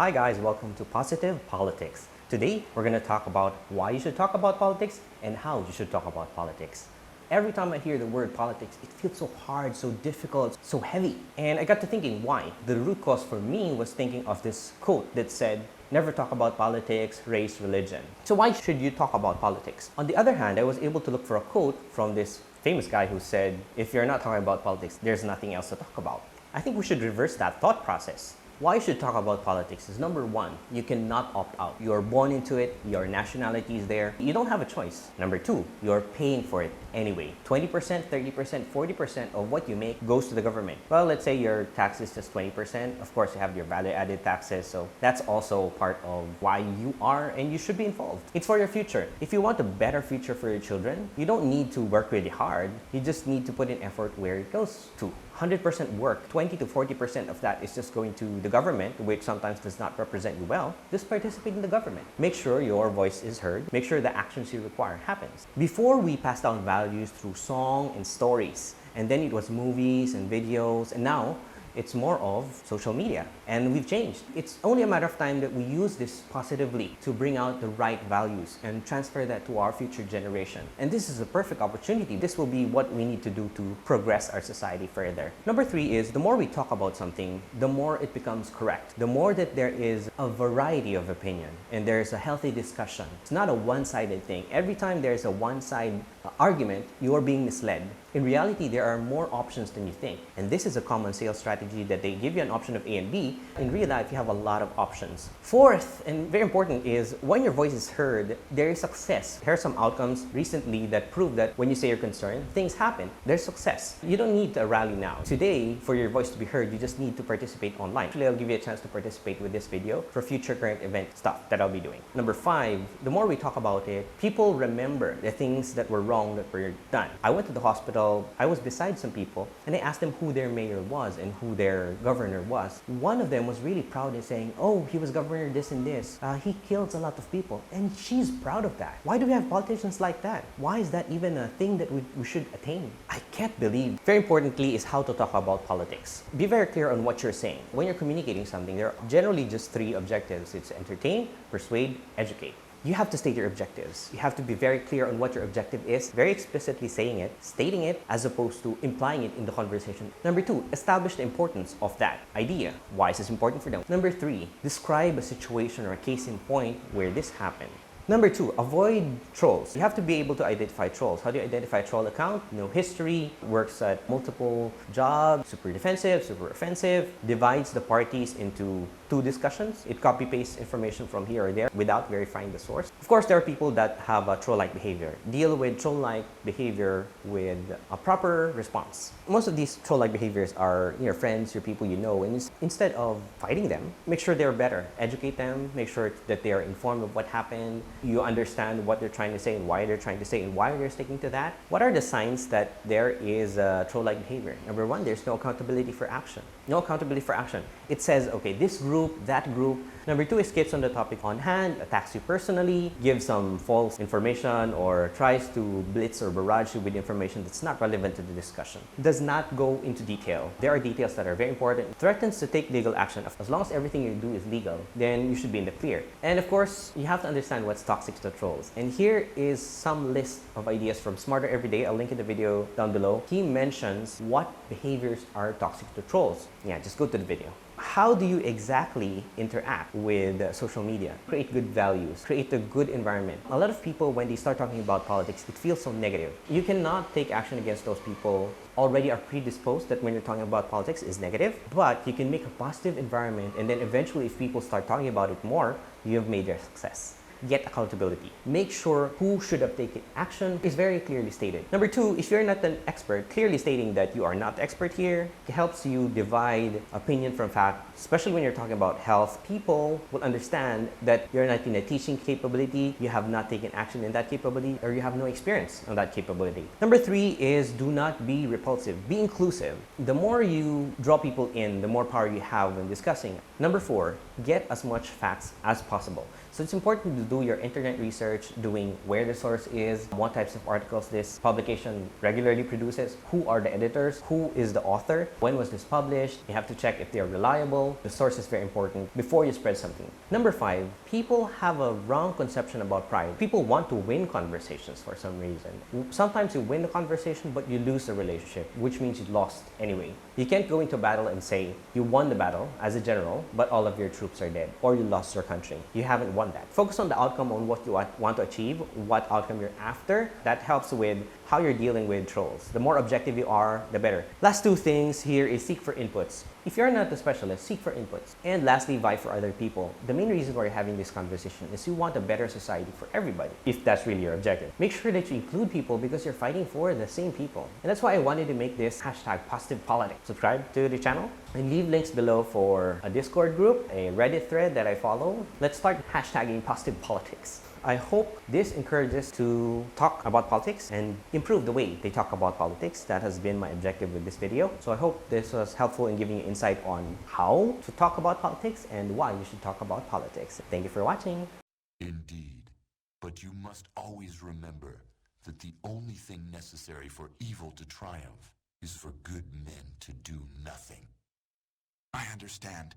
Hi guys, welcome to Positive Politics. Today, we're going to talk about why you should talk about politics and how you should talk about politics. Every time I hear the word politics, it feels so hard, so difficult, so heavy. And I got to thinking why. The root cause for me was thinking of this quote that said, never talk about politics, race, religion. So why should you talk about politics? On the other hand, I was able to look for a quote from this famous guy who said, if you're not talking about politics, there's nothing else to talk about. I think we should reverse that thought process. Why you should talk about politics is number one, you cannot opt out. You're born into it, your nationality is there, you don't have a choice. Number two, you're paying for it anyway. 20%, 30%, 40% of what you make goes to the government. Well, let's say your tax is just 20%. Of course, you have your value-added taxes, so that's also part of why you are and you should be involved. It's for your future. If you want a better future for your children, you don't need to work really hard. You just need to put in effort where it goes to. 100% work, 20 to 40% of that is just going to the government, which sometimes does not represent you well. Just participate in the government. Make sure your voice is heard. Make sure the actions you require happens. Before, we passed down values through song and stories, and then it was movies and videos, and now it's more of social media. And we've changed. It's only a matter of time that we use this positively to bring out the right values and transfer that to our future generation. And this is a perfect opportunity. This will be what we need to do to progress our society further. Number three is the more we talk about something, the more it becomes correct. The more that there is a variety of opinion and there's a healthy discussion. It's not a one-sided thing. Every time there's a one-side argument, you are being misled. In reality, there are more options than you think. And this is a common sales strategy that they give you an option of A and B. In real life, you have a lot of options. Fourth, and very important, is when your voice is heard, there is success. Here are some outcomes recently that prove that when you say you're concerned, things happen. There's success. You don't need a rally now. Today, for your voice to be heard, you just need to participate online. Actually, I'll give you a chance to participate with this video for future current event stuff that I'll be doing. Number five, the more we talk about it, people remember the things that were wrong that were done. I went to the hospital. I was beside some people and I asked them who their mayor was and who their governor was. One of them was really proud in saying, oh, he was governor this and this. He kills a lot of people. And she's proud of that. Why do we have politicians like that? Why is that even a thing that we should attain? I can't believe. Very importantly is how to talk about politics. Be very clear on what you're saying. When you're communicating something, there are generally just three objectives. It's entertain, persuade, educate. You have to state your objectives. You have to be very clear on what your objective is, very explicitly saying it, stating it, as opposed to implying it in the conversation. Number two, establish the importance of that idea. Why is this important for them? Number three, describe a situation or a case in point where this happened. Number two, avoid trolls. You have to be able to identify trolls. How do you identify a troll account? No history, works at multiple jobs, super defensive, super offensive, divides the parties into two discussions. It copy-pastes information from here or there without verifying the source. Of course, there are people that have a troll-like behavior. Deal with troll-like behavior with a proper response. Most of these troll-like behaviors are your friends, your people you know, and instead of fighting them, make sure they're better. Educate them, make sure that they are informed of what happened. You understand what they're trying to say and why they're trying to say and why they're sticking to that. What are the signs that there is a troll-like behavior? Number one, there's no accountability for action. No accountability for action. It says, okay, this group, that group. Number two, escapes on the topic on hand, attacks you personally, gives some false information, or tries to blitz or barrage you with information that's not relevant to the discussion. Does not go into detail. There are details that are very important. Threatens to take legal action. As long as everything you do is legal, then you should be in the clear. And of course, you have to understand what's toxic to trolls. And here is some list of ideas from Smarter Everyday. I'll link in the video down below. He mentions what behaviors are toxic to trolls. Yeah, just go to the video. How do you exactly interact with social media? Create good values, create a good environment. A lot of people, when they start talking about politics, it feels so negative. You cannot take action against those people already are predisposed that when you're talking about politics is negative, but you can make a positive environment, and then eventually if people start talking about it more, you have made your success. Get accountability. Make sure who should have taken action is very clearly stated. Number two, if you're not an expert, clearly stating that you are not the expert here, it helps you divide opinion from fact, especially when you're talking about health. People will understand that you're not in a teaching capability, you have not taken action in that capability, or you have no experience on that capability. Number three is do not be repulsive, be inclusive. The more you draw people in, the more power you have when discussing. Number four, get as much facts as possible. So it's important to do your internet research, doing where the source is, what types of articles this publication regularly produces, who are the editors, who is the author, when was this published. You have to check if they're reliable, know the source is very important before you spread something. Number 5, people have a wrong conception about pride. People want to win conversations for some reason. Sometimes you win the conversation, but you lose the relationship, which means you lost anyway. You can't go into battle and say you won the battle as a general, but all of your troops are dead, or you lost your country. You haven't won that. Focus on the outcome, on what you want to achieve, what outcome you're after. That helps with how you're dealing with trolls. The more objective you are, the better. Last 2 things here is seek for inputs. If you're not a specialist, seek for inputs. And lastly, vie for other people. The main reason why you're having this conversation is you want a better society for everybody, if that's really your objective. Make sure that you include people because you're fighting for the same people. And that's why I wanted to make this hashtag #PositivePolitics. Subscribe to the channel and leave links below for a Discord group, a Reddit thread that I follow. Let's start hashtagging #PositivePolitics. I hope this encourages to talk about politics and improve the way they talk about politics. That has been my objective with this video. So I hope this was helpful in giving you insight on how to talk about politics and why you should talk about politics. Thank you for watching. Indeed, but you must always remember that the only thing necessary for evil to triumph is for good men to do nothing. I understand.